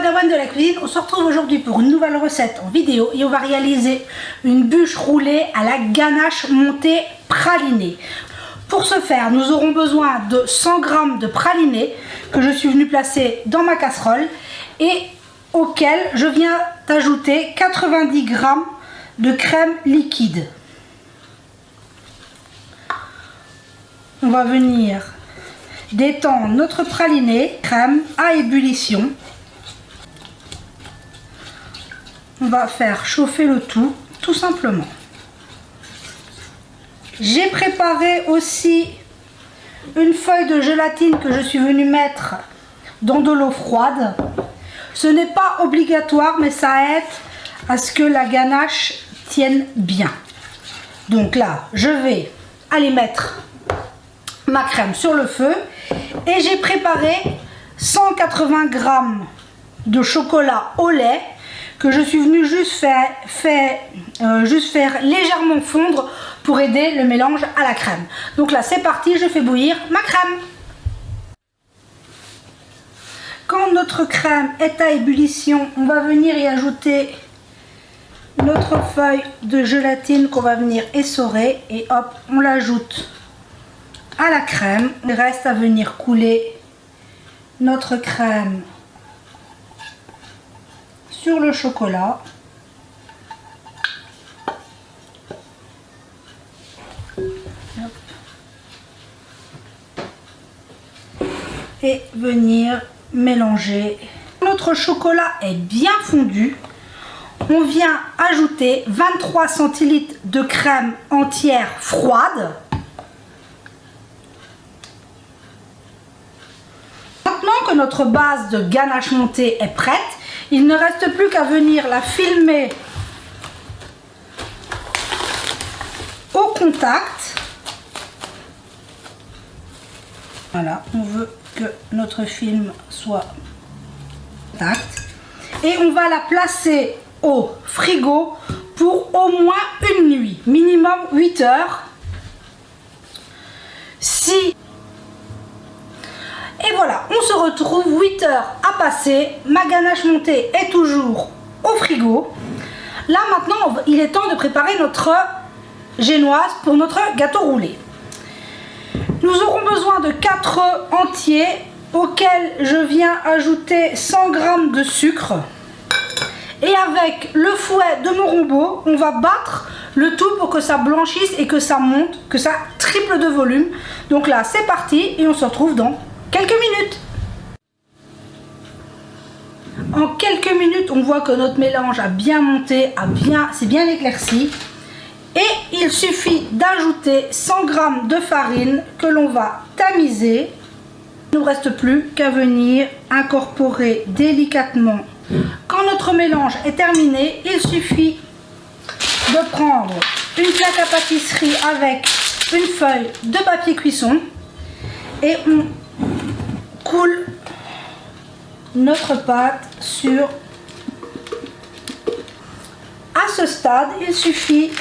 Padawan de la cuisine, on se retrouve aujourd'hui pour une nouvelle recette en vidéo et on va réaliser une bûche roulée à la ganache montée pralinée. Pour ce faire, nous aurons besoin de 100 g de praliné que je suis venue placer dans ma casserole et auquel je viens d'ajouter 90 g de crème liquide. On va venir détendre notre praliné, crème à ébullition. On va faire chauffer le tout simplement. J'ai préparé aussi une feuille de gélatine que je suis venue mettre dans de l'eau froide. Ce n'est pas obligatoire, mais ça aide à ce que la ganache tienne bien. Donc là, je vais aller mettre ma crème sur le feu et j'ai préparé 180 g de chocolat au lait que je suis venue juste faire légèrement fondre pour aider le mélange à la crème. Donc là c'est parti, je fais bouillir ma crème. Quand notre crème est à ébullition, on va venir y ajouter notre feuille de gélatine qu'on va venir essorer et hop, on l'ajoute à la crème. Il reste à venir couler notre crème sur le chocolat. Hop. Et venir mélanger. Notre chocolat est bien fondu. On vient ajouter 23 centilitres de crème entière froide. Maintenant que notre base de ganache montée est prête, il ne reste plus qu'à venir la filmer au contact. Voilà, on veut que notre film soit contact. Et on va la placer au frigo pour au moins une nuit, minimum 8 heures. Et voilà, on se retrouve 8 heures à passer. Ma ganache montée est toujours au frigo. Là maintenant, il est temps de préparer notre génoise pour notre gâteau roulé. Nous aurons besoin de 4 œufs entiers auxquels je viens ajouter 100 g de sucre. Et avec le fouet de mon robot, on va battre le tout pour que ça blanchisse et que ça monte, que ça triple de volume. Donc là, c'est parti et on se retrouve dans quelques minutes. En quelques minutes, on voit que notre mélange a bien monté, c'est bien éclairci. Et il suffit d'ajouter 100 g de farine que l'on va tamiser. Il ne nous reste plus qu'à venir incorporer délicatement. Quand notre mélange est terminé, il suffit de prendre une plaque à pâtisserie avec une feuille de papier cuisson et on coule notre pâte sur. À ce stade, il suffit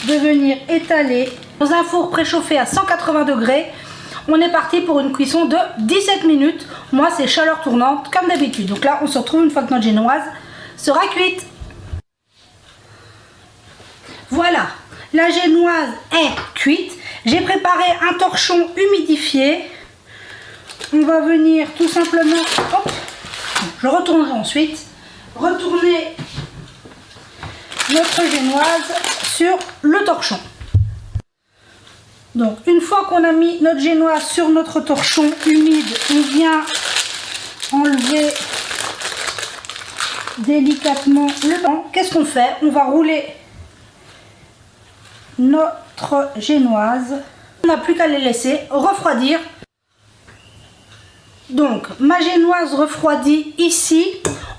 de venir étaler dans un four préchauffé à 180 degrés. On est parti pour une cuisson de 17 minutes. Moi, c'est chaleur tournante comme d'habitude. Donc là, on se retrouve une fois que notre génoise sera cuite. Voilà, la génoise est cuite. J'ai préparé un torchon humidifié. On va venir tout simplement, hop, je retournerai ensuite, retourner notre génoise sur le torchon. Donc une fois qu'on a mis notre génoise sur notre torchon humide, on vient enlever délicatement le banc. Qu'est-ce qu'on fait? On va rouler notre génoise. On n'a plus qu'à les laisser refroidir. Donc ma génoise refroidie ici.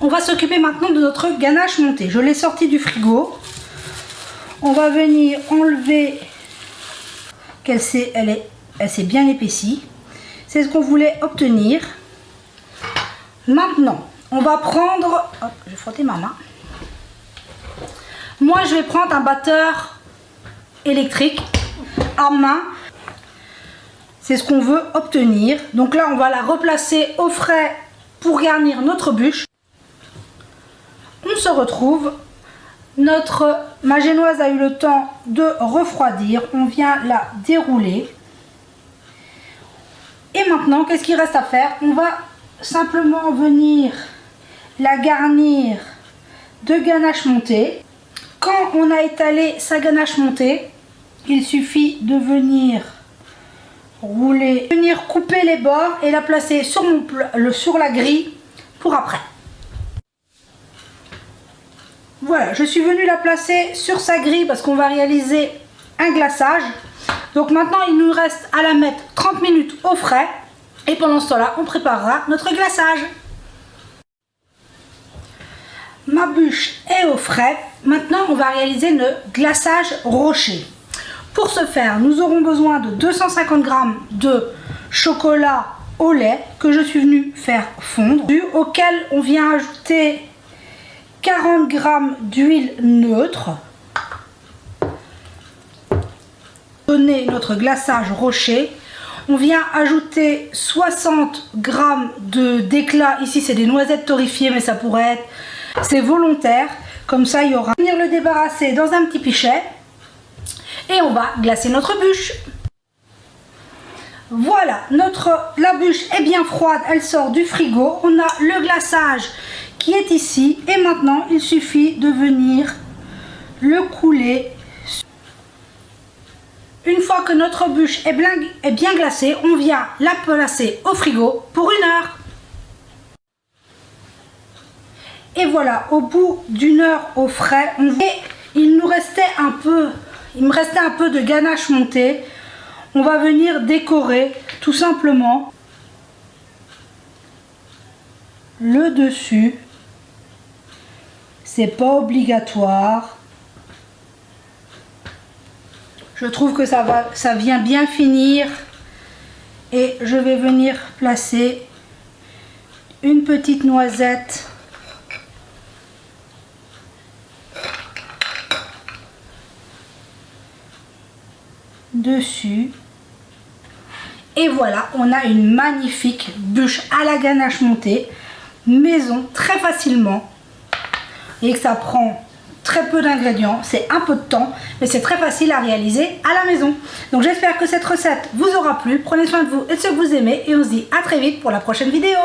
On va s'occuper maintenant de notre ganache montée. Je l'ai sortie du frigo. On va venir enlever qu'elle s'est bien épaissie. C'est ce qu'on voulait obtenir. Maintenant, on va prendre... Hop, je vais frotter ma main. Moi, je vais prendre un batteur électrique à main. C'est ce qu'on veut obtenir. Donc là, on va la replacer au frais pour garnir notre bûche. On se retrouve. Ma génoise a eu le temps de refroidir. On vient la dérouler. Et maintenant, qu'est-ce qu'il reste à faire? On va simplement venir la garnir de ganache montée. Quand on a étalé sa ganache montée, il suffit de venir rouler, venir couper les bords et la placer sur la grille pour après. Voilà, je suis venue la placer sur sa grille parce qu'on va réaliser un glaçage. Donc maintenant, il nous reste à la mettre 30 minutes au frais. Et pendant ce temps-là, on préparera notre glaçage. Ma bûche est au frais. Maintenant, on va réaliser le glaçage rocher. Pour ce faire, nous aurons besoin de 250 g de chocolat au lait que je suis venue faire fondre, auquel on vient ajouter 40 g d'huile neutre. Donner notre glaçage rocher. On vient ajouter 60 g d'éclat. Ici, c'est des noisettes torréfiées, mais ça pourrait être... C'est volontaire. Comme ça, il y aura... Venir le débarrasser dans un petit pichet. Et on va glacer notre bûche. Voilà, la bûche est bien froide. Elle sort du frigo. On a le glaçage qui est ici. Et maintenant, il suffit de venir le couler. Une fois que notre bûche est bien glacée, on vient la placer au frigo pour 1 heure. Et voilà, au bout d'1 heure au frais, il me restait un peu de ganache montée. On va venir décorer tout simplement le dessus. C'est pas obligatoire. Je trouve que ça vient bien finir et je vais venir placer une petite noisette dessus. Et voilà, on a une magnifique bûche à la ganache montée maison très facilement et que ça prend très peu d'ingrédients, c'est un peu de temps, mais c'est très facile à réaliser à la maison. Donc j'espère que cette recette vous aura plu. Prenez soin de vous et de ceux que vous aimez et on se dit à très vite pour la prochaine vidéo.